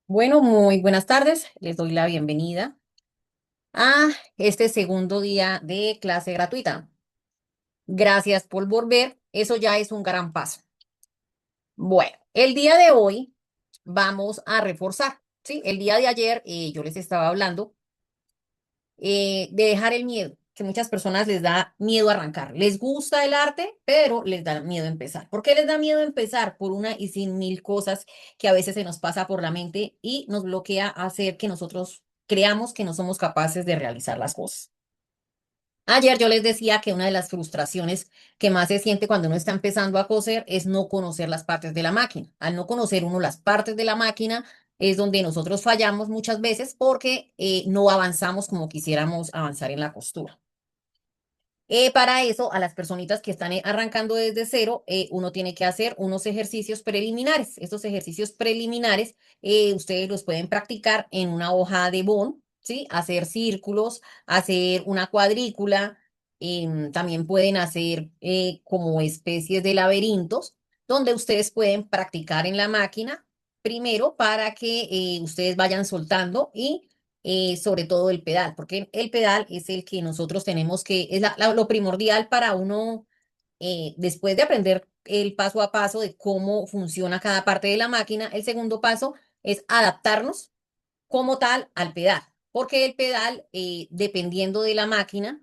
Bueno, muy buenas tardes. Les doy la bienvenida a este segundo día de clase gratuita. Gracias por volver. Eso ya es un gran paso. Bueno, el día de hoy vamos a reforzar, ¿sí? El día de ayer yo les estaba hablando de dejar el miedo, que muchas personas les da miedo arrancar. Les gusta el arte, pero les da miedo empezar. ¿Por qué les da miedo empezar? Por una y sin mil cosas que a veces se nos pasa por la mente y nos bloquea a hacer que nosotros creamos que no somos capaces de realizar las cosas. Ayer yo les decía que una de las frustraciones que más se siente cuando uno está empezando a coser es no conocer las partes de la máquina. Al no conocer uno las partes de la máquina es donde nosotros fallamos muchas veces porque no avanzamos como quisiéramos avanzar en la costura. Para eso, a las personitas que están arrancando desde cero, uno tiene que hacer unos ejercicios preliminares. Estos ejercicios preliminares, ustedes los pueden practicar en una hoja de bond, ¿sí? Hacer círculos, hacer una cuadrícula, también pueden hacer como especies de laberintos, donde ustedes pueden practicar en la máquina, primero para que ustedes vayan soltando y sobre todo el pedal, porque el pedal es el que nosotros tenemos que, es lo primordial para uno, después de aprender el paso a paso de cómo funciona cada parte de la máquina, el segundo paso es adaptarnos como tal al pedal, porque el pedal, dependiendo de la máquina,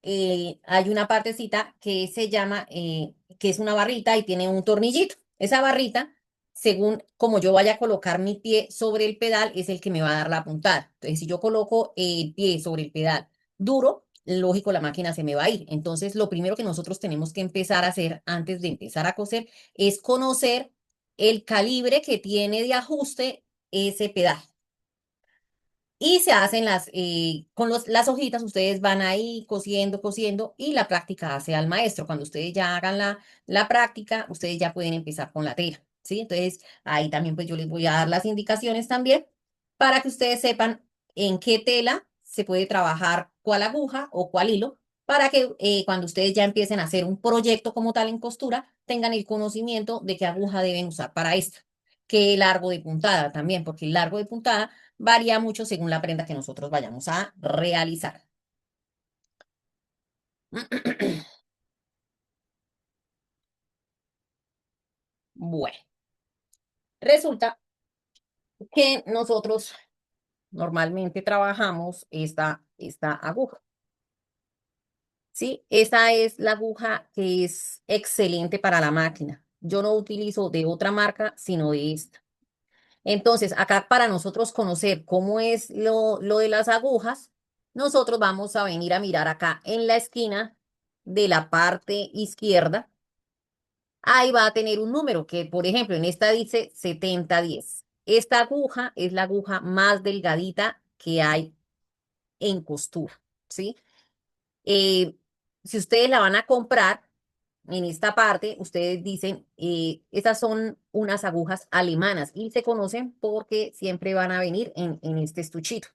hay una partecita que se llama, que es una barrita y tiene un tornillito. Esa barrita, según como yo vaya a colocar mi pie sobre el pedal, es el que me va a dar la puntada. Entonces, si yo coloco el pie sobre el pedal duro, lógico, la máquina se me va a ir. Entonces, lo primero que nosotros tenemos que empezar a hacer antes de empezar a coser es conocer el calibre que tiene de ajuste ese pedal. Y se hacen con las hojitas, ustedes van ahí cosiendo, cosiendo y la práctica hace al maestro. Cuando ustedes ya hagan la práctica, ustedes ya pueden empezar con la tela, ¿sí? Entonces, ahí también pues yo les voy a dar las indicaciones también para que ustedes sepan en qué tela se puede trabajar cuál aguja o cuál hilo, para que cuando ustedes ya empiecen a hacer un proyecto como tal en costura, tengan el conocimiento de qué aguja deben usar para esto. Qué largo de puntada también, porque el largo de puntada varía mucho según la prenda que nosotros vayamos a realizar. Bueno, resulta que nosotros normalmente trabajamos esta aguja, ¿sí? Esa es la aguja que es excelente para la máquina. Yo no utilizo de otra marca, sino de esta. Entonces, acá para nosotros conocer cómo es lo de las agujas, nosotros vamos a venir a mirar acá en la esquina de la parte izquierda. Ahí va a tener un número que, por ejemplo, en esta dice 7010. Esta aguja es la aguja más delgadita que hay en costura, ¿sí? Eh, si ustedes la van a comprar en esta parte, ustedes dicen, estas son unas agujas alemanas y se conocen porque siempre van a venir en este estuchito.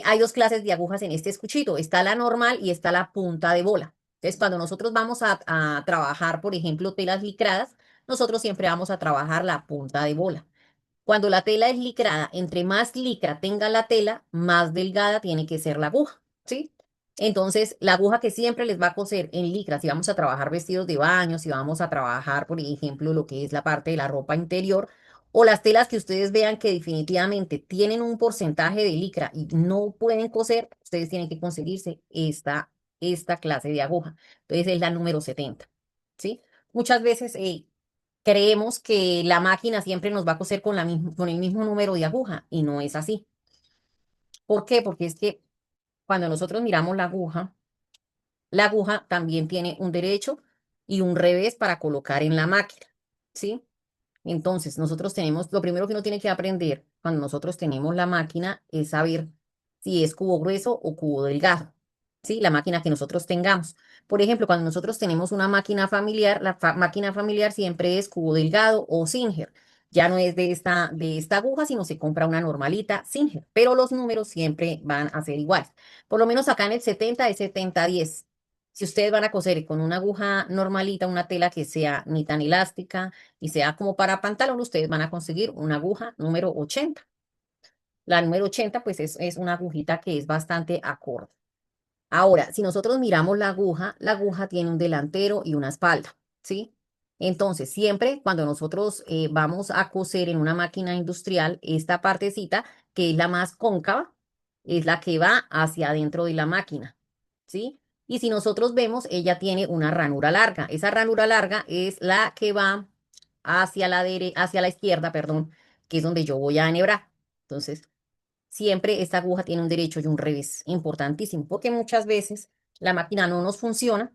Hay dos clases de agujas en este escuchito. Está la normal y está la punta de bola. Entonces, cuando nosotros vamos a trabajar, por ejemplo, telas licradas, nosotros siempre vamos a trabajar la punta de bola. Cuando la tela es licrada, entre más licra tenga la tela, más delgada tiene que ser la aguja, ¿sí? Entonces, la aguja que siempre les va a coser en licra, si vamos a trabajar vestidos de baño, si vamos a trabajar, por ejemplo, lo que es la parte de la ropa interior, o las telas que ustedes vean que definitivamente tienen un porcentaje de licra y no pueden coser, ustedes tienen que conseguirse esta clase de aguja. Entonces, es la número 70, ¿sí? Muchas veces creemos que la máquina siempre nos va a coser con el mismo número de aguja y no es así. ¿Por qué? Porque es que cuando nosotros miramos la aguja también tiene un derecho y un revés para colocar en la máquina, ¿sí? Entonces, nosotros tenemos, lo primero que uno tiene que aprender cuando nosotros tenemos la máquina es saber si es cubo grueso o cubo delgado, ¿sí? La máquina que nosotros tengamos. Por ejemplo, cuando nosotros tenemos una máquina familiar, la máquina familiar siempre es cubo delgado o Singer. Ya no es de esta aguja, sino se compra una normalita Singer, pero los números siempre van a ser iguales. Por lo menos acá en el 70 es 7010, Si ustedes van a coser con una aguja normalita, una tela que sea ni tan elástica y sea como para pantalón, ustedes van a conseguir una aguja número 80. La número 80 pues es una agujita que es bastante acorde. Ahora, si nosotros miramos la aguja tiene un delantero y una espalda, ¿sí? Entonces, siempre cuando nosotros vamos a coser en una máquina industrial, esta partecita, que es la más cóncava, es la que va hacia adentro de la máquina, ¿sí? Y si nosotros vemos, ella tiene una ranura larga. Esa ranura larga es la que va hacia la izquierda, perdón, que es donde yo voy a enhebrar. Entonces, siempre esta aguja tiene un derecho y un revés importantísimo, porque muchas veces la máquina no nos funciona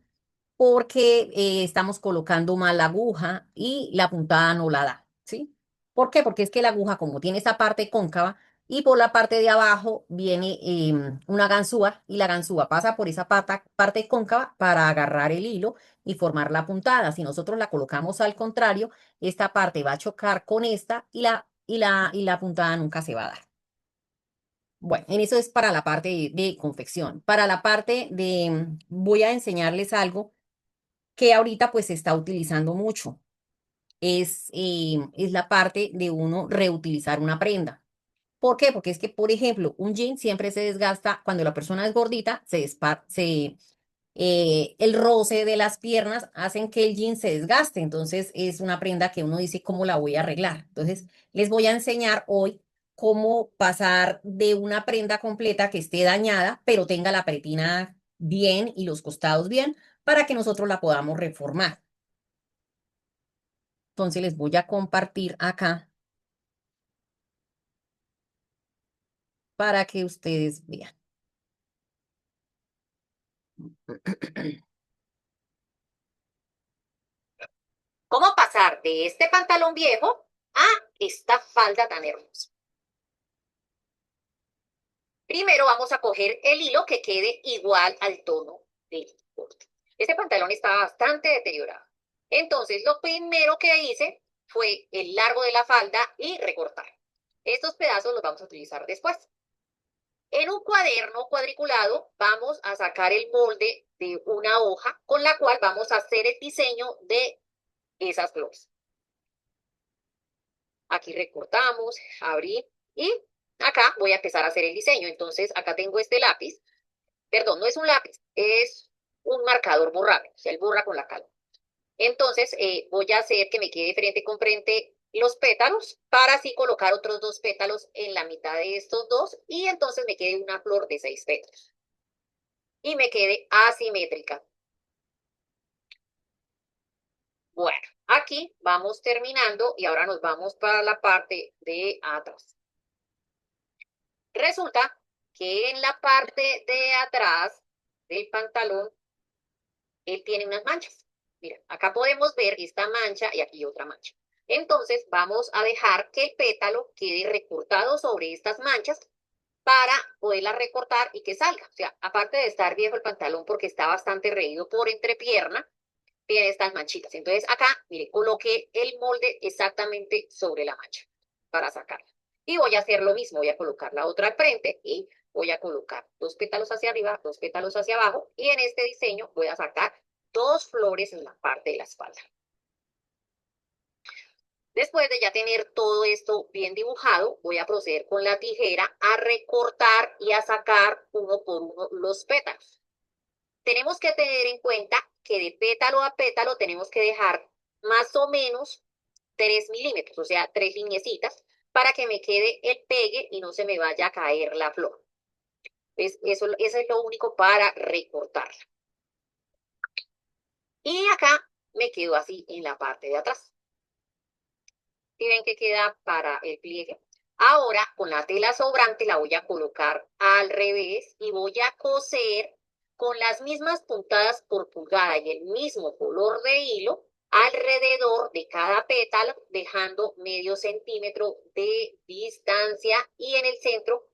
porque estamos colocando mal la aguja y la puntada no la da, ¿sí? ¿Por qué? Porque es que la aguja, como tiene esa parte cóncava y por la parte de abajo viene una ganzúa y la ganzúa pasa por esa parte cóncava para agarrar el hilo y formar la puntada. Si nosotros la colocamos al contrario, esta parte va a chocar con esta y la puntada nunca se va a dar. Bueno, en eso es para la parte de confección. Para la parte de, voy a enseñarles algo que ahorita pues se está utilizando mucho. Es la parte de uno reutilizar una prenda. ¿Por qué? Porque es que, por ejemplo, un jean siempre se desgasta cuando la persona es gordita, el roce de las piernas hacen que el jean se desgaste. Entonces es una prenda que uno dice, ¿cómo la voy a arreglar? Entonces les voy a enseñar hoy cómo pasar de una prenda completa que esté dañada, pero tenga la pretina bien y los costados bien, para que nosotros la podamos reformar. Entonces les voy a compartir acá para que ustedes vean. ¿Cómo pasar de este pantalón viejo a esta falda tan hermosa? Primero vamos a coger el hilo que quede igual al tono del corte. Este pantalón está bastante deteriorado. Entonces, lo primero que hice fue el largo de la falda y recortar. Estos pedazos los vamos a utilizar después. En un cuaderno cuadriculado vamos a sacar el molde de una hoja con la cual vamos a hacer el diseño de esas flores. Aquí recortamos, abrí y acá voy a empezar a hacer el diseño. Entonces, acá tengo este lápiz. Perdón, no es un lápiz, es un marcador borrable, o sea, él borra con la calma. Entonces, voy a hacer que me quede frente con frente los pétalos para así colocar otros dos pétalos en la mitad de estos dos y entonces me quede una flor de 6 pétalos y me quede asimétrica. Bueno, aquí vamos terminando y ahora nos vamos para la parte de atrás. Resulta que en la parte de atrás del pantalón, él tiene unas manchas. Mira, acá podemos ver esta mancha y aquí otra mancha. Entonces vamos a dejar que el pétalo quede recortado sobre estas manchas para poderla recortar y que salga. O sea, aparte de estar viejo el pantalón porque está bastante reído por entrepierna, tiene estas manchitas. Entonces acá, mire, coloqué el molde exactamente sobre la mancha para sacarla. Y voy a hacer lo mismo, voy a colocar la otra al frente y voy a colocar dos pétalos hacia arriba, dos pétalos hacia abajo y en este diseño voy a sacar dos flores en la parte de la espalda. Después de ya tener todo esto bien dibujado, voy a proceder con la tijera a recortar y a sacar uno por uno los pétalos. Tenemos que tener en cuenta que de pétalo a pétalo tenemos que dejar más o menos 3 milímetros, o sea, 3 lineecitas, para que me quede el pegue y no se me vaya a caer la flor. Eso es lo único para recortarla. Y acá me quedo así en la parte de atrás. ¿Sí ven que queda para el pliegue? Ahora, con la tela sobrante la voy a colocar al revés y voy a coser con las mismas puntadas por pulgada y el mismo color de hilo alrededor de cada pétalo, dejando medio centímetro de distancia y en el centro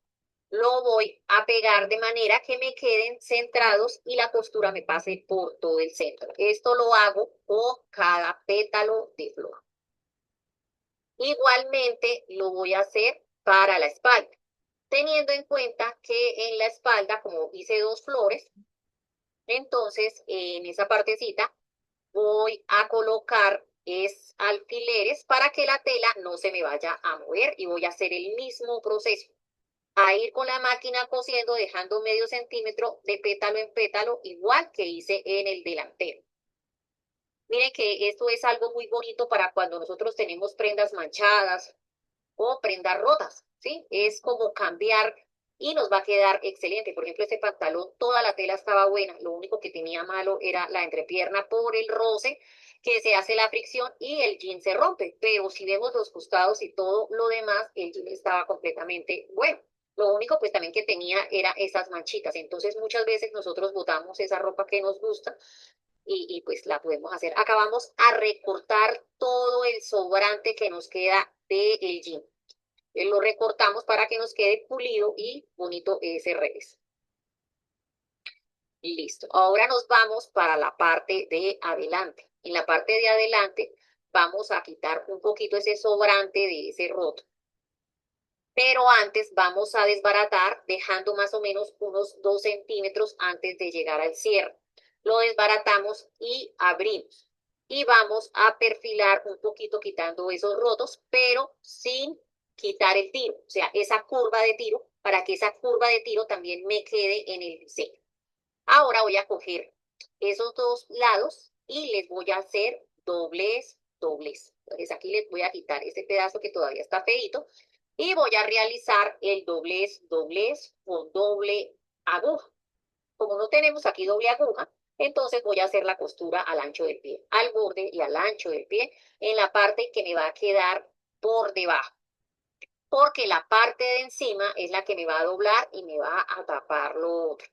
lo voy a pegar de manera que me queden centrados y la costura me pase por todo el centro. Esto lo hago con cada pétalo de flor. Igualmente lo voy a hacer para la espalda, teniendo en cuenta que en la espalda, como hice dos flores, Entonces, en esa partecita voy a colocar alfileres para que la tela no se me vaya a mover y voy a hacer el mismo proceso. A ir con la máquina cosiendo, dejando medio centímetro de pétalo en pétalo, igual que hice en el delantero. Miren que esto es algo muy bonito para cuando nosotros tenemos prendas manchadas o prendas rotas, ¿sí? Es como cambiar y nos va a quedar excelente. Por ejemplo, este pantalón, toda la tela estaba buena, lo único que tenía malo era la entrepierna por el roce que se hace la fricción y el jean se rompe, pero si vemos los costados y todo lo demás, el jean estaba completamente bueno. Lo único pues también que tenía era esas manchitas, entonces muchas veces nosotros botamos esa ropa que nos gusta pues la podemos hacer. Acá vamos a recortar todo el sobrante que nos queda del jean. Lo recortamos para que nos quede pulido y bonito ese revés. Listo. Ahora nos vamos para la parte de adelante. En la parte de adelante vamos a quitar un poquito ese sobrante de ese roto. Pero antes vamos a desbaratar dejando más o menos unos 2 centímetros antes de llegar al cierre. Lo desbaratamos y abrimos. Y vamos a perfilar un poquito quitando esos rotos, pero sin quitar el tiro, o sea, esa curva de tiro, para que esa curva de tiro también me quede en el diseño. Ahora voy a coger esos dos lados y les voy a hacer doblez, doblez. Entonces aquí les voy a quitar este pedazo que todavía está feito y voy a realizar el doblez, doblez con doble aguja. Como no tenemos aquí doble aguja, entonces voy a hacer la costura al ancho del pie, al borde y al ancho del pie, en la parte que me va a quedar por debajo, porque la parte de encima es la que me va a doblar y me va a tapar lo otro.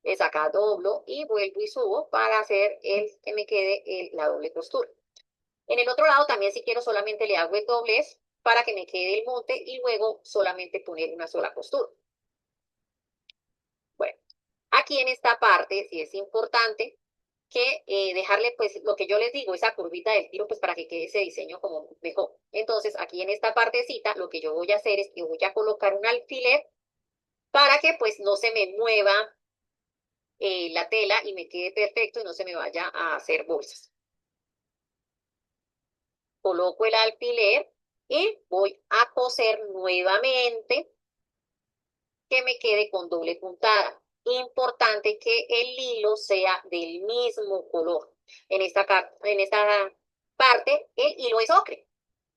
Es acá doblo y vuelvo y subo para hacer que me quede la doble costura. En el otro lado también si quiero solamente le hago el doblez para que me quede el monte y luego solamente poner una sola costura. Bueno, aquí en esta parte sí es importante que dejarle pues lo que yo les digo, esa curvita del tiro pues para que quede ese diseño como mejor. Entonces aquí en esta partecita lo que yo voy a hacer es que voy a colocar un alfiler para que pues no se me mueva la tela y me quede perfecto y no se me vaya a hacer bolsas. Coloco el alfiler y voy a coser nuevamente que me quede con doble puntada. Importante que el hilo sea del mismo color. En esta parte el hilo es ocre.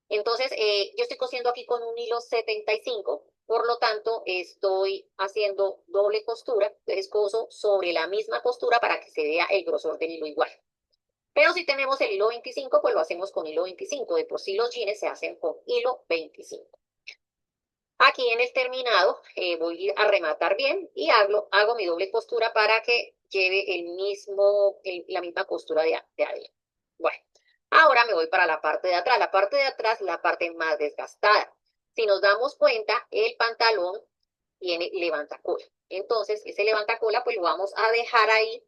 Entonces yo estoy cosiendo aquí con un hilo 75, por lo tanto estoy haciendo doble costura. Entonces coso sobre la misma costura para que se vea el grosor del hilo igual. Pero si tenemos el hilo 25, pues lo hacemos con hilo 25. De por sí los jeans se hacen con hilo 25. Aquí en el terminado voy a rematar bien y hago mi doble costura para que lleve la misma costura de adentro. Bueno, ahora me voy para la parte de atrás. La parte de atrás es la parte más desgastada. Si nos damos cuenta, el pantalón tiene levantacola. Entonces, ese levantacola pues lo vamos a dejar ahí.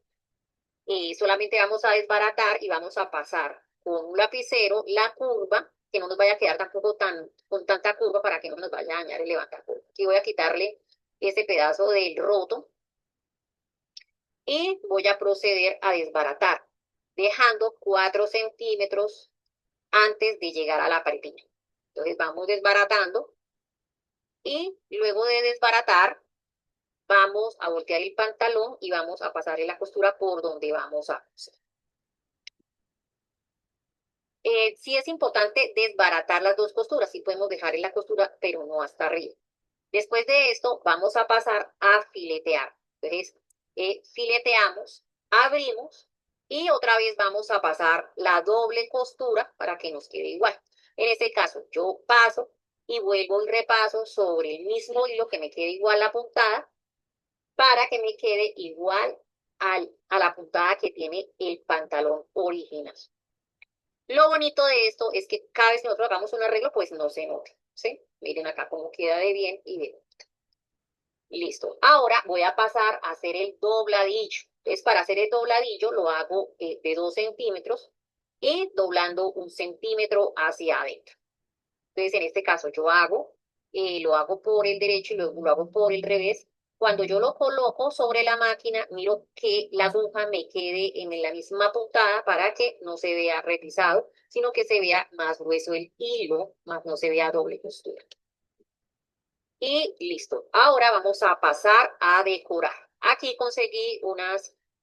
Solamente vamos a desbaratar y vamos a pasar con un lapicero la curva, que no nos vaya a quedar tampoco con tanta curva para que no nos vaya a dañar el levantacola. Aquí voy a quitarle ese pedazo del roto y voy a proceder a desbaratar, dejando 4 centímetros antes de llegar a la paretina. Entonces vamos desbaratando y luego de desbaratar vamos a voltear el pantalón y vamos a pasarle la costura por donde vamos a coser. Sí es importante desbaratar las dos costuras, sí podemos dejar en la costura, pero no hasta arriba. Después de esto, vamos a pasar a filetear. Entonces, fileteamos, abrimos y otra vez vamos a pasar la doble costura para que nos quede igual. En este caso, yo paso y vuelvo y repaso sobre el mismo hilo que me quede igual la puntada para que me quede igual a la puntada que tiene el pantalón original. Lo bonito de esto es que cada vez que nosotros hagamos un arreglo, pues no se nota, ¿sí? Miren acá cómo queda de bien y de bonito. Listo. Ahora voy a pasar a hacer el dobladillo. Entonces, para hacer el dobladillo lo hago de 2 centímetros y doblando 1 centímetro hacia adentro. Entonces, en este caso yo lo hago por el derecho y luego lo hago por el revés Cuando yo lo coloco sobre la máquina, miro que la aguja me quede en la misma puntada para que no se vea repisado, sino que se vea más grueso el hilo, más no se vea doble costura. Y listo. Ahora vamos a pasar a decorar. Aquí conseguí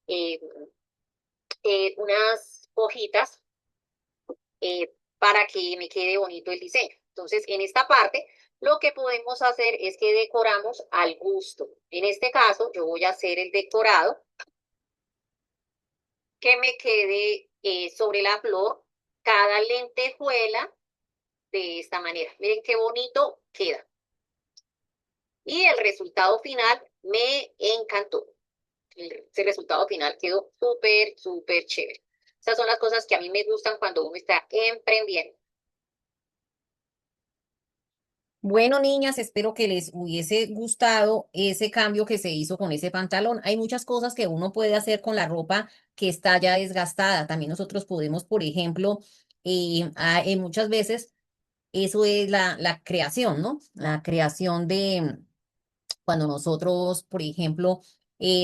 eh, unas hojitas para que me quede bonito el diseño. Entonces, en esta parte, lo que podemos hacer es que decoramos al gusto. En este caso, yo voy a hacer el decorado que me quede sobre la flor cada lentejuela de esta manera. Miren qué bonito queda. Y el resultado final me encantó. Ese resultado final quedó súper, súper chévere. Esas son las cosas que a mí me gustan cuando uno está emprendiendo. Bueno, niñas, espero que les hubiese gustado ese cambio que se hizo con ese pantalón. Hay muchas cosas que uno puede hacer con la ropa que está ya desgastada. También nosotros podemos, por ejemplo, muchas veces eso es la creación, ¿no? La creación de cuando nosotros, por ejemplo,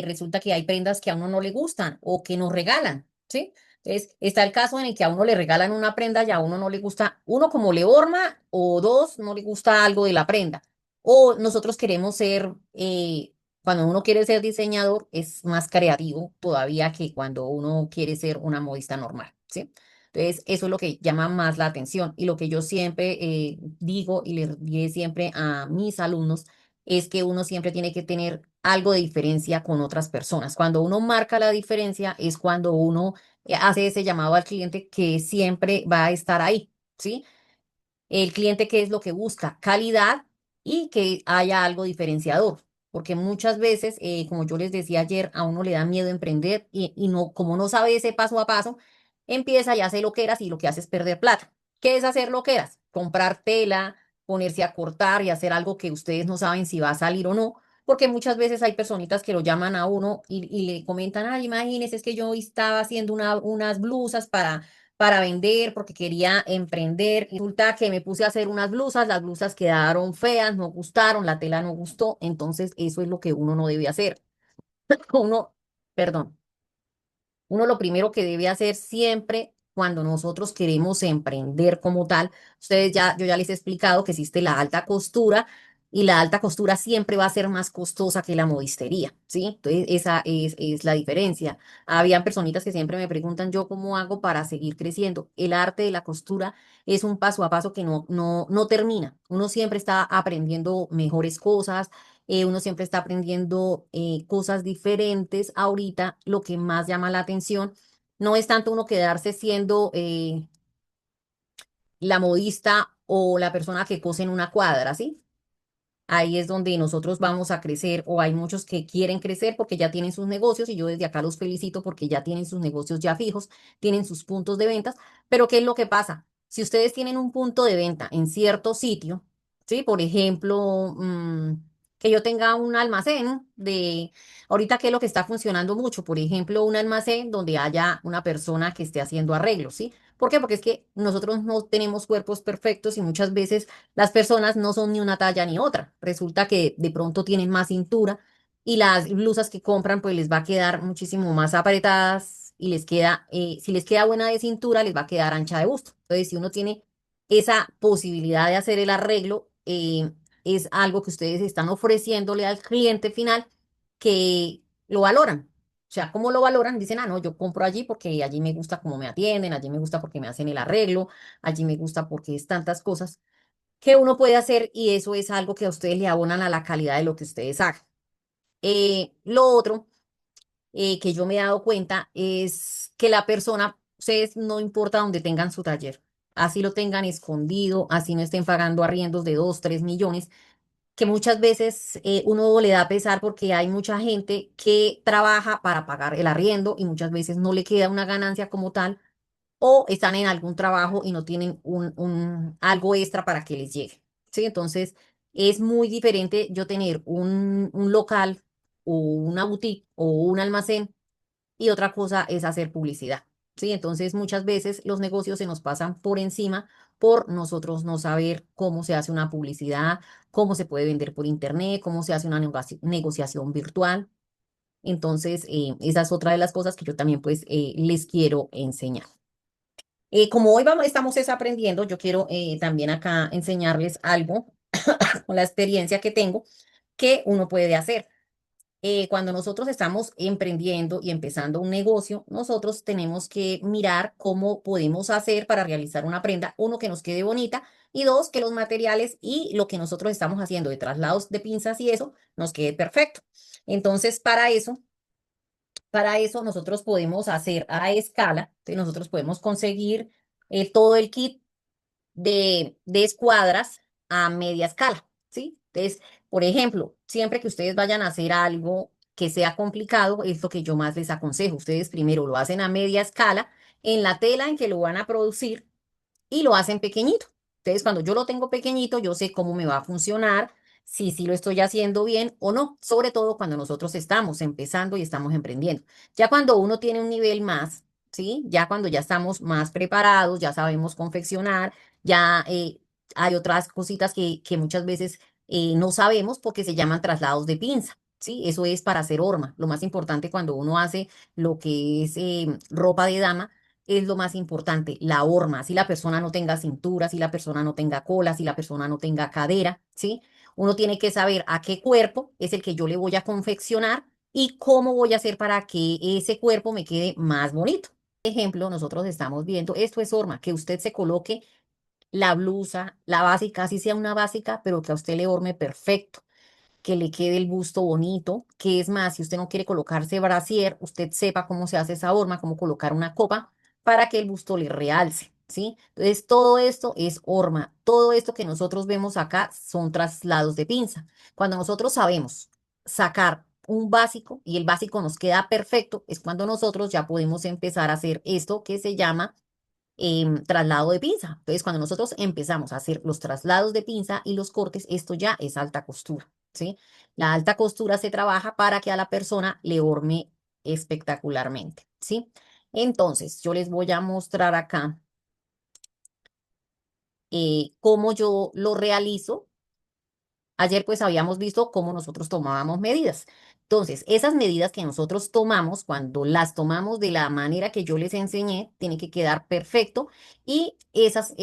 resulta que hay prendas que a uno no le gustan o que nos regalan, ¿sí? Entonces, está el caso en el que a uno le regalan una prenda y a uno no le gusta, uno como le horma o dos, no le gusta algo de la prenda. O nosotros queremos ser, cuando uno quiere ser diseñador, es más creativo todavía que cuando uno quiere ser una modista normal, ¿sí? Entonces, eso es lo que llama más la atención y lo que yo siempre digo y le diré siempre a mis alumnos es que uno siempre tiene que tener algo de diferencia con otras personas. Cuando uno marca la diferencia es cuando uno hace ese llamado al cliente que siempre va a estar ahí, ¿sí? El cliente, ¿qué es lo que busca? Calidad y que haya algo diferenciador. Porque muchas veces, como yo les decía ayer, a uno le da miedo emprender y no, como no sabe ese paso a paso, empieza y hace loqueras y lo que hace es perder plata. ¿Qué es hacer loqueras? Comprar tela, ponerse a cortar y hacer algo que ustedes no saben si va a salir o no. Porque muchas veces hay personitas que lo llaman a uno y le comentan, ay, imagínese, es que yo estaba haciendo unas blusas para vender porque quería emprender. Y resulta que me puse a hacer unas blusas, las blusas quedaron feas, no gustaron, la tela no gustó, entonces eso es lo que uno no debe hacer. Uno, perdón. Uno lo primero que debe hacer siempre cuando nosotros queremos emprender como tal, yo ya les he explicado que existe la alta costura y la alta costura siempre va a ser más costosa que la modistería, ¿sí? Entonces esa es la diferencia. Habían personitas que siempre me preguntan yo cómo hago para seguir creciendo. El arte de la costura es un paso a paso que no termina. Uno siempre está aprendiendo mejores cosas, uno siempre está aprendiendo cosas diferentes. Ahorita lo que más llama la atención no es tanto uno quedarse siendo la modista o la persona que cose en una cuadra, ¿sí? Ahí es donde nosotros vamos a crecer o hay muchos que quieren crecer porque ya tienen sus negocios y yo desde acá los felicito porque ya tienen sus negocios ya fijos, tienen sus puntos de ventas, pero ¿qué es lo que pasa? Si ustedes tienen un punto de venta en cierto sitio, ¿sí? Por ejemplo, que yo tenga un almacén ahorita qué es lo que está funcionando mucho, por ejemplo, un almacén donde haya una persona que esté haciendo arreglos, ¿sí? ¿Por qué? Porque es que nosotros no tenemos cuerpos perfectos y muchas veces las personas no son ni una talla ni otra. Resulta que de pronto tienen más cintura y las blusas que compran pues les va a quedar muchísimo más apretadas y si les queda buena de cintura, les va a quedar ancha de busto. Entonces, si uno tiene esa posibilidad de hacer el arreglo, es algo que ustedes están ofreciéndole al cliente final que lo valoran. O sea, ¿cómo lo valoran? Dicen, ah, no, yo compro allí porque allí me gusta cómo me atienden, allí me gusta porque me hacen el arreglo, allí me gusta porque es tantas cosas que uno puede hacer y eso es algo que a ustedes le abonan a la calidad de lo que ustedes hagan. Lo otro que yo me he dado cuenta es que la persona, ustedes no importa dónde tengan su taller, así lo tengan escondido, así no estén pagando arriendos de 2, 3 millones, que muchas veces uno le da pesar porque hay mucha gente que trabaja para pagar el arriendo y muchas veces no le queda una ganancia como tal o están en algún trabajo y no tienen algo extra para que les llegue. ¿Sí? Entonces, es muy diferente yo tener un local o una boutique o un almacén y otra cosa es hacer publicidad. ¿Sí? Entonces, muchas veces los negocios se nos pasan por encima por nosotros no saber cómo se hace una publicidad, cómo se puede vender por internet, cómo se hace una negociación virtual. Entonces, esa es otra de las cosas que yo también pues les quiero enseñar. Como hoy estamos es aprendiendo, yo quiero también acá enseñarles algo con la experiencia que tengo que uno puede hacer. Cuando nosotros estamos emprendiendo y empezando un negocio, nosotros tenemos que mirar cómo podemos hacer para realizar una prenda, uno, que nos quede bonita y dos, que los materiales y lo que nosotros estamos haciendo de traslados de pinzas y eso nos quede perfecto. Entonces, para eso nosotros podemos hacer a escala, entonces nosotros podemos conseguir todo el kit de escuadras a media escala, ¿sí? Entonces, por ejemplo, siempre que ustedes vayan a hacer algo que sea complicado, es lo que yo más les aconsejo. Ustedes primero lo hacen a media escala en la tela en que lo van a producir y lo hacen pequeñito. Entonces, cuando yo lo tengo pequeñito, yo sé cómo me va a funcionar, si lo estoy haciendo bien o no, sobre todo cuando nosotros estamos empezando y estamos emprendiendo. Ya cuando uno tiene un nivel más, ¿sí? Ya cuando ya estamos más preparados, ya sabemos confeccionar, ya hay otras cositas que muchas veces no sabemos porque se llaman traslados de pinza. Sí, eso es para hacer horma. Lo más importante cuando uno hace lo que es ropa de dama es lo más importante, la horma, si la persona no tenga cintura, si la persona no tenga cola, si la persona no tenga cadera, ¿sí? Uno tiene que saber a qué cuerpo es el que yo le voy a confeccionar y cómo voy a hacer para que ese cuerpo me quede más bonito. Por ejemplo, nosotros estamos viendo, esto es horma, que usted se coloque la blusa, la básica, así sea una básica, pero que a usted le horme perfecto, que le quede el busto bonito, que es más, si usted no quiere colocarse brasier, usted sepa cómo se hace esa horma, cómo colocar una copa para que el busto le realce, ¿sí? Entonces, todo esto es horma. Todo esto que nosotros vemos acá son traslados de pinza. Cuando nosotros sabemos sacar un básico y el básico nos queda perfecto, es cuando nosotros ya podemos empezar a hacer esto que se llama traslado de pinza. Entonces, cuando nosotros empezamos a hacer los traslados de pinza y los cortes, esto ya es alta costura, ¿sí? La alta costura se trabaja para que a la persona le horme espectacularmente, ¿sí? Entonces, yo les voy a mostrar acá cómo yo lo realizo. Ayer pues habíamos visto cómo nosotros tomábamos medidas. Entonces, esas medidas que nosotros tomamos, cuando las tomamos de la manera que yo les enseñé, tiene que quedar perfecto y esas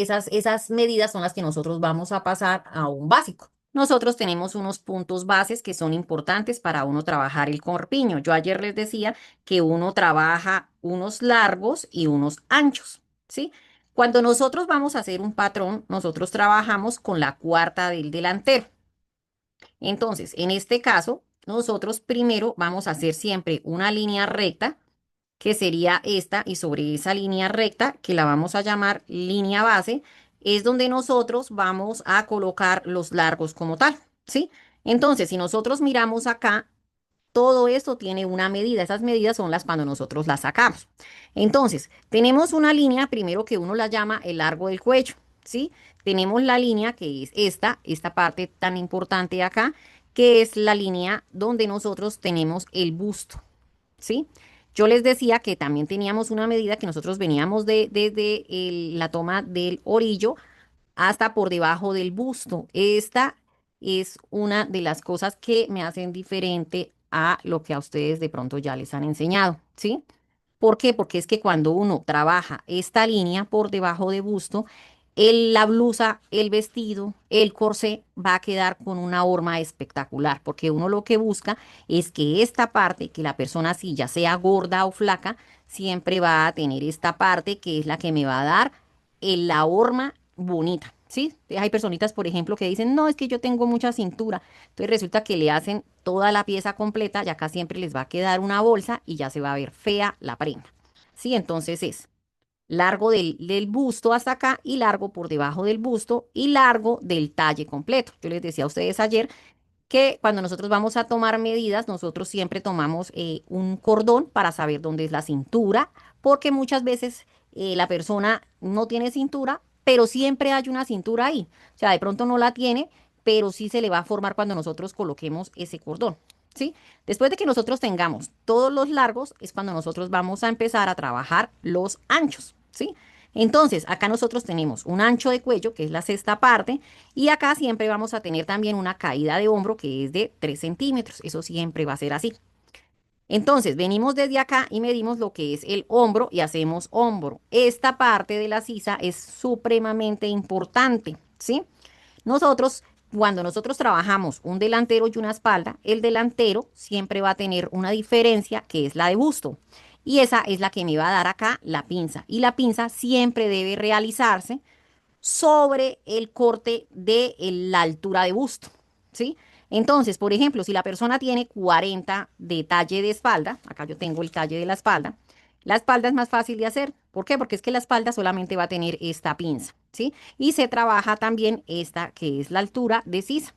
medidas son las que nosotros vamos a pasar a un básico. Nosotros tenemos unos puntos bases que son importantes para uno trabajar el corpiño. Yo ayer les decía que uno trabaja unos largos y unos anchos, ¿sí? Cuando nosotros vamos a hacer un patrón, nosotros trabajamos con la cuarta del delantero. Entonces, en este caso, nosotros primero vamos a hacer siempre una línea recta, que sería esta, y sobre esa línea recta, que la vamos a llamar línea base, es donde nosotros vamos a colocar los largos como tal, ¿sí? Entonces, si nosotros miramos acá, todo esto tiene una medida. Esas medidas son las cuando nosotros las sacamos. Entonces, tenemos una línea, primero que uno la llama el largo del cuello, ¿sí? Tenemos la línea que es esta parte tan importante de acá, que es la línea donde nosotros tenemos el busto, ¿sí? Yo les decía que también teníamos una medida que nosotros veníamos desde la toma del orillo hasta por debajo del busto. Esta es una de las cosas que me hacen diferente a lo que a ustedes de pronto ya les han enseñado, ¿sí? ¿Por qué? Porque es que cuando uno trabaja esta línea por debajo de busto, la blusa, el vestido, el corsé va a quedar con una horma espectacular, porque uno lo que busca es que esta parte, que la persona si ya sea gorda o flaca, siempre va a tener esta parte que es la que me va a dar la horma bonita, ¿sí? Hay personitas, por ejemplo, que dicen, no, es que yo tengo mucha cintura. Entonces resulta que le hacen toda la pieza completa y acá siempre les va a quedar una bolsa y ya se va a ver fea la prenda, ¿sí? Entonces es largo del busto hasta acá y largo por debajo del busto y largo del talle completo. Yo les decía a ustedes ayer que cuando nosotros vamos a tomar medidas, nosotros siempre tomamos un cordón para saber dónde es la cintura, porque muchas veces la persona no tiene cintura, pero siempre hay una cintura ahí. O sea, de pronto no la tiene, pero sí se le va a formar cuando nosotros coloquemos ese cordón, ¿sí? Después de que nosotros tengamos todos los largos, es cuando nosotros vamos a empezar a trabajar los anchos, ¿sí? Entonces, acá nosotros tenemos un ancho de cuello, que es la sexta parte, y acá siempre vamos a tener también una caída de hombro, que es de 3 centímetros. Eso siempre va a ser así. Entonces, venimos desde acá y medimos lo que es el hombro y hacemos hombro. Esta parte de la sisa es supremamente importante, ¿sí? Nosotros, cuando nosotros trabajamos un delantero y una espalda, el delantero siempre va a tener una diferencia que es la de busto. Y esa es la que me va a dar acá la pinza. Y la pinza siempre debe realizarse sobre el corte de la altura de busto, ¿sí? Entonces, por ejemplo, si la persona tiene 40 de talle de espalda, acá yo tengo el talle de la espalda es más fácil de hacer. ¿Por qué? Porque es que la espalda solamente va a tener esta pinza, ¿sí? Y se trabaja también esta que es la altura de sisa.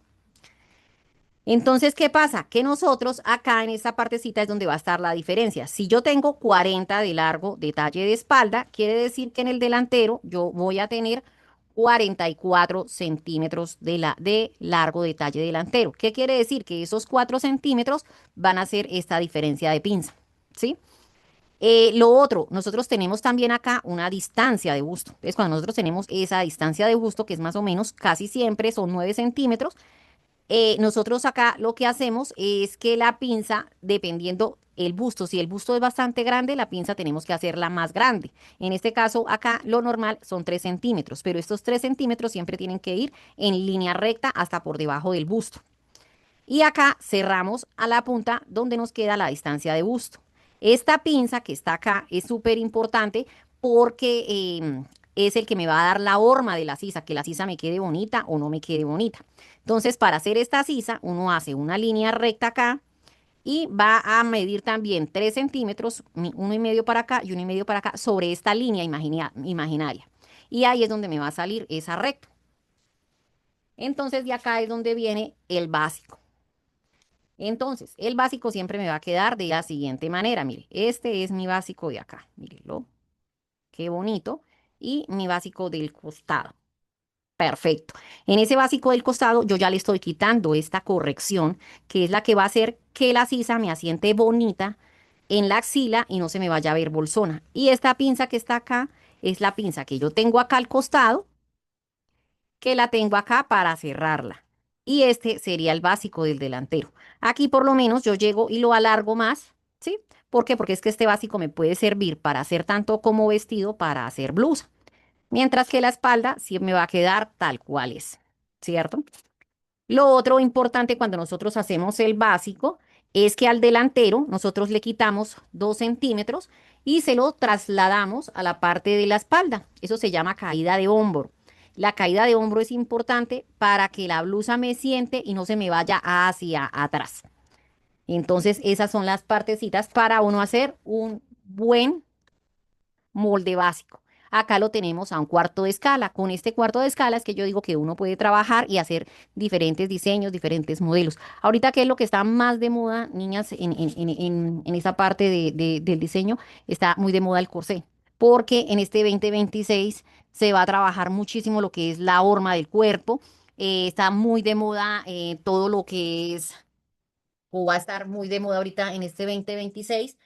Entonces, ¿qué pasa? Que nosotros acá en esta partecita es donde va a estar la diferencia. Si yo tengo 40 de largo de talle de espalda, quiere decir que en el delantero yo voy a tener 44 centímetros de largo de talle delantero. ¿Qué quiere decir? Que esos 4 centímetros van a ser esta diferencia de pinza, ¿sí? Lo otro, nosotros tenemos también acá una distancia de busto. Entonces, cuando nosotros tenemos esa distancia de busto, que es más o menos casi siempre son 9 centímetros, nosotros acá lo que hacemos es que la pinza, dependiendo el busto, si el busto es bastante grande, la pinza tenemos que hacerla más grande. En este caso, acá lo normal son 3 centímetros, pero estos 3 centímetros siempre tienen que ir en línea recta hasta por debajo del busto. Y acá cerramos a la punta donde nos queda la distancia de busto. Esta pinza que está acá es súper importante porque es el que me va a dar la horma de la sisa, que la sisa me quede bonita o no me quede bonita. Entonces, para hacer esta sisa, uno hace una línea recta acá y va a medir también 3 centímetros, 1,5 para acá y 1,5 para acá, sobre esta línea imaginaria. Y ahí es donde me va a salir esa recta. Entonces, de acá es donde viene el básico. Entonces, el básico siempre me va a quedar de la siguiente manera. Mire, este es mi básico de acá. Mírenlo, qué bonito. Y mi básico del costado. Perfecto. En ese básico del costado yo ya le estoy quitando esta corrección, que es la que va a hacer que la sisa me asiente bonita en la axila y no se me vaya a ver bolsona. Y esta pinza que está acá es la pinza que yo tengo acá al costado, que la tengo acá para cerrarla. Y este sería el básico del delantero. Aquí por lo menos yo llego y lo alargo más, ¿sí? ¿Por qué? Porque es que este básico me puede servir para hacer tanto como vestido, para hacer blusa. Mientras que la espalda sí me va a quedar tal cual es, ¿cierto? Lo otro importante cuando nosotros hacemos el básico es que al delantero nosotros le quitamos 2 centímetros y se lo trasladamos a la parte de la espalda. Eso se llama caída de hombro. La caída de hombro es importante para que la blusa me siente y no se me vaya hacia atrás. Entonces, esas son las partecitas para uno hacer un buen molde básico. Acá lo tenemos a un cuarto de escala. Con este cuarto de escala es que yo digo que uno puede trabajar y hacer diferentes diseños, diferentes modelos. Ahorita, ¿qué es lo que está más de moda, niñas, en esa parte del diseño? Está muy de moda el corsé, porque en este 2026 se va a trabajar muchísimo lo que es la horma del cuerpo. Está muy de moda todo lo que es o va a estar muy de moda ahorita en este 2026,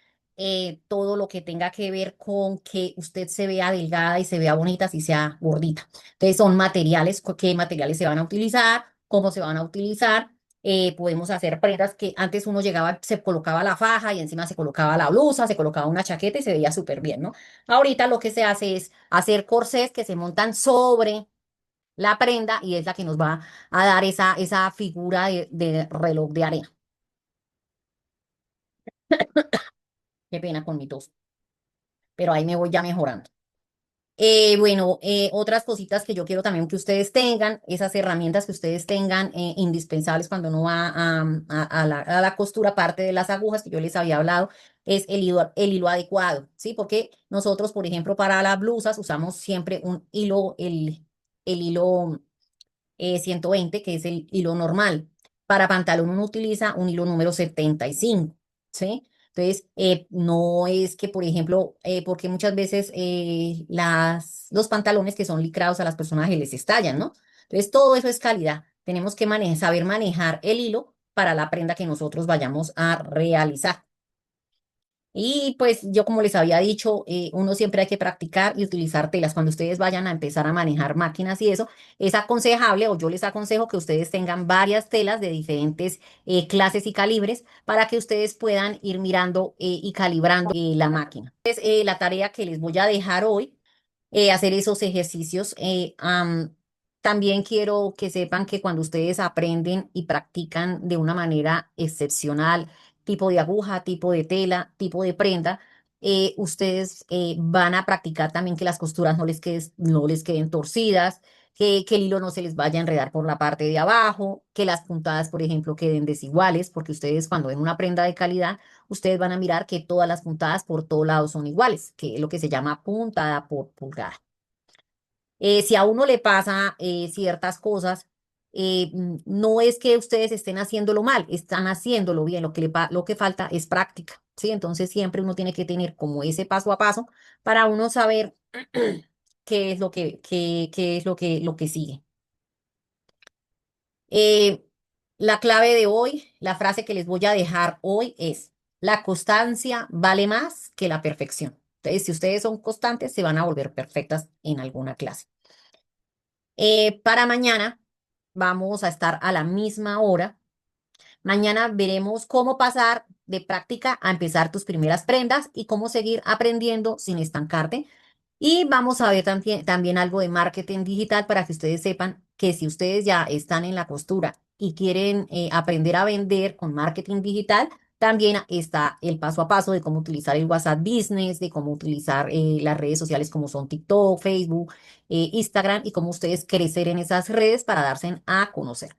todo lo que tenga que ver con que usted se vea delgada y se vea bonita, así sea gordita. Entonces son materiales, qué materiales se van a utilizar, cómo se van a utilizar. Podemos hacer prendas que antes uno llegaba, se colocaba la faja y encima se colocaba la blusa, se colocaba una chaqueta y se veía súper bien, ¿no? Ahorita lo que se hace es hacer corsés que se montan sobre la prenda y es la que nos va a dar esa figura de reloj de arena. Qué pena con mi tos, pero ahí me voy ya mejorando. Bueno, otras cositas que yo quiero también que ustedes tengan, esas herramientas que ustedes tengan indispensables cuando uno va a la costura, aparte de las agujas que yo les había hablado, es el hilo adecuado, ¿sí? Porque nosotros, por ejemplo, para las blusas usamos siempre un hilo, el hilo 120, que es el hilo normal. Para pantalón uno utiliza un hilo número 75, ¿sí? Entonces, no es que, por ejemplo, porque muchas veces los pantalones que son licrados a las personas se les estallan, ¿no? Entonces, todo eso es calidad. Tenemos que saber manejar el hilo para la prenda que nosotros vayamos a realizar. Y pues yo como les había dicho, uno siempre hay que practicar y utilizar telas. Cuando ustedes vayan a empezar a manejar máquinas y eso, es aconsejable o yo les aconsejo que ustedes tengan varias telas de diferentes clases y calibres para que ustedes puedan ir mirando y calibrando la máquina. Es la tarea que les voy a dejar hoy, hacer esos ejercicios. También quiero que sepan que cuando ustedes aprenden y practican de una manera excepcional, tipo de aguja, tipo de tela, tipo de prenda, ustedes van a practicar también que las costuras no les queden torcidas, que el hilo no se les vaya a enredar por la parte de abajo, que las puntadas, por ejemplo, queden desiguales, porque ustedes cuando ven una prenda de calidad, ustedes van a mirar que todas las puntadas por todos lados son iguales, que es lo que se llama puntada por pulgada. Si a uno le pasa ciertas cosas, no es que ustedes estén haciéndolo mal, están haciéndolo bien. Lo que falta es práctica, ¿sí? Entonces siempre uno tiene que tener como ese paso a paso para uno saber qué es qué es lo que sigue. Eh, la clave de hoy, la frase que les voy a dejar hoy es: la constancia vale más que la perfección. Entonces, si ustedes son constantes, se van a volver perfectas en alguna clase. Para mañana vamos a estar a la misma hora. Mañana veremos cómo pasar de práctica a empezar tus primeras prendas y cómo seguir aprendiendo sin estancarte. Y vamos a ver también algo de marketing digital para que ustedes sepan que si ustedes ya están en la costura y quieren aprender a vender con marketing digital, también está el paso a paso de cómo utilizar el WhatsApp Business, de cómo utilizar las redes sociales como son TikTok, Facebook, Instagram y cómo ustedes crecer en esas redes para darse a conocer.